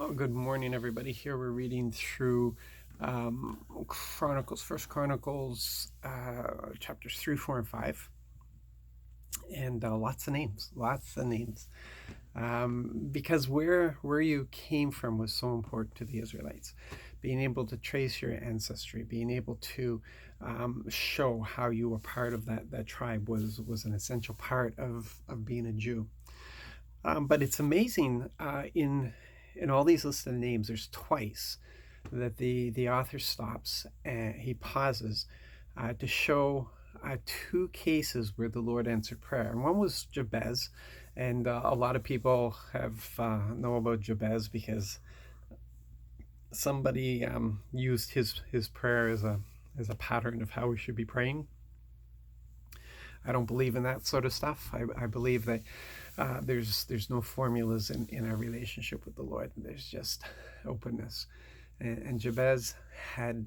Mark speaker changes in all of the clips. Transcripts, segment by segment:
Speaker 1: Well, good morning, everybody. Here we're reading through Chronicles, First Chronicles, chapters 3, 4, and 5, and lots of names. Because where you came from was so important to the Israelites. Being able to trace your ancestry, being able to show how you were part of that tribe was an essential part of being a Jew. But it's amazing in all these listed names, there's twice that the author stops and he pauses to show two cases where the Lord answered prayer. And one was Jabez, and a lot of people have know about Jabez because somebody used his prayer as a pattern of how we should be praying. I don't believe in that sort of stuff. I believe that there's no formulas in our relationship with the Lord. There's just openness. And Jabez had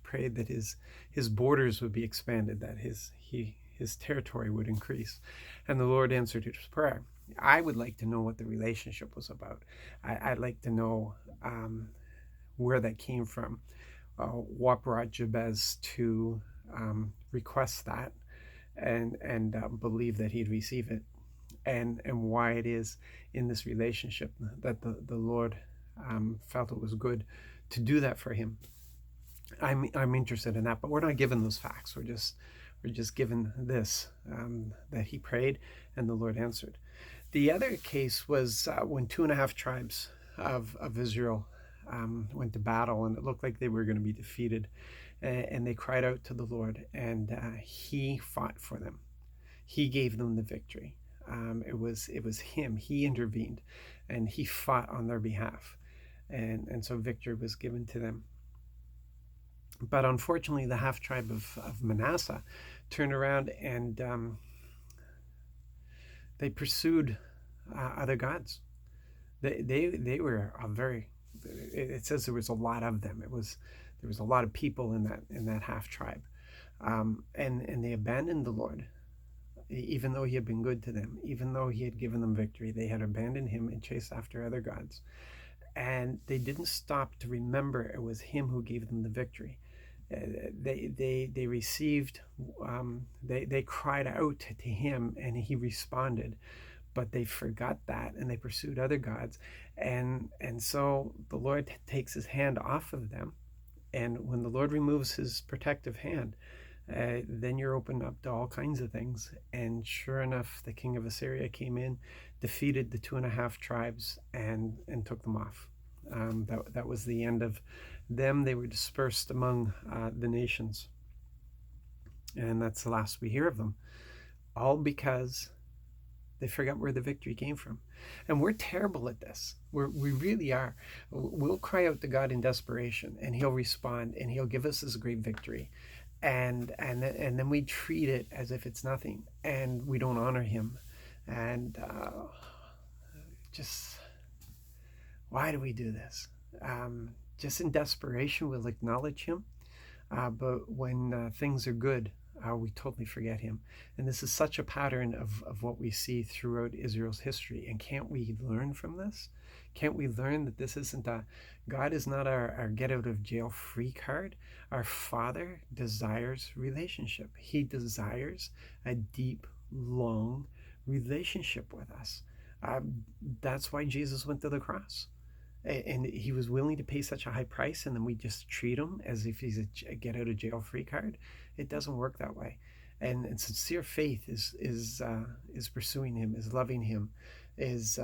Speaker 1: prayed that his borders would be expanded, that his territory would increase, and the Lord answered his prayer. I would like to know what the relationship was about. I'd like to know where that came from, what brought Jabez to request that and believe that he'd receive it, and why it is in this relationship that the Lord felt it was good to do that for him. I'm interested in that, but we're not given those facts. We're just given this, that he prayed and the Lord answered. The other case was when 2.5 tribes of Israel went to battle, and it looked like they were going to be defeated, and they cried out to the Lord, and he fought for them. He gave them the victory. It was him. He intervened, and he fought on their behalf, and so victory was given to them. But unfortunately, the half tribe of Manasseh turned around and they pursued other gods. They were a very. It says there was a lot of them. There was a lot of people in that half tribe, and they abandoned the Lord, even though he had been good to them, even though he had given them victory. They had abandoned him and chased after other gods, and they didn't stop to remember it was him who gave them the victory. They received, they cried out to him, and he responded, but they forgot that and they pursued other gods, and so the Lord takes his hand off of them, and when the Lord removes his protective hand, then you're open up to all kinds of things. And sure enough, the king of Assyria came in, defeated the 2.5 tribes, and took them off. That was the end of them. They were dispersed among the nations, and that's the last we hear of them, all because they forgot where the victory came from. And we're terrible at this. We really are. We'll cry out to God in desperation, and he'll respond, and he'll give us this great victory, and then we treat it as if it's nothing, and we don't honor him. And just why do we do this? Just in desperation, we'll acknowledge him, but when things are good, we totally forget him. And this is such a pattern of what we see throughout Israel's history. And can't we learn from this? Can't we learn that this isn't God is not our get out of jail free card. Our Father desires relationship. He desires a deep, long relationship with us. That's why Jesus went to the cross. And he was willing to pay such a high price, and then we just treat him as if he's a get out of jail free card. It doesn't work that way. And sincere faith is pursuing him, is loving him, is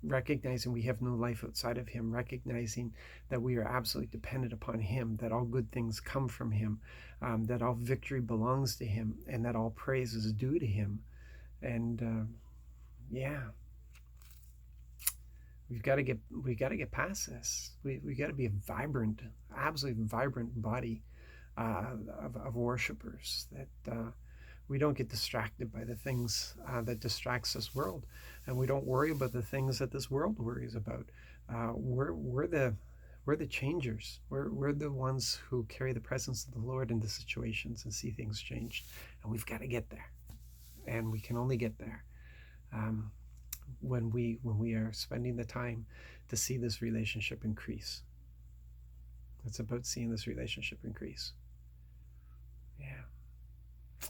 Speaker 1: recognizing we have no life outside of him, recognizing that we are absolutely dependent upon him, that all good things come from him, that all victory belongs to him, and that all praise is due to him. And we've got to get past this. We got to be a vibrant, absolutely vibrant body of worshipers, that we don't get distracted by the things that distracts this world, and we don't worry about the things that this world worries about. We're the changers. We're the ones who carry the presence of the Lord into situations and see things changed, and we've got to get there, and we can only get there when we are spending the time to see this relationship increase. It's about seeing this relationship increase. Yeah.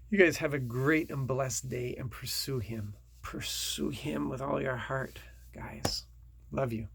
Speaker 1: You guys have a great and blessed day and pursue him. Pursue him with all your heart, guys. Love you.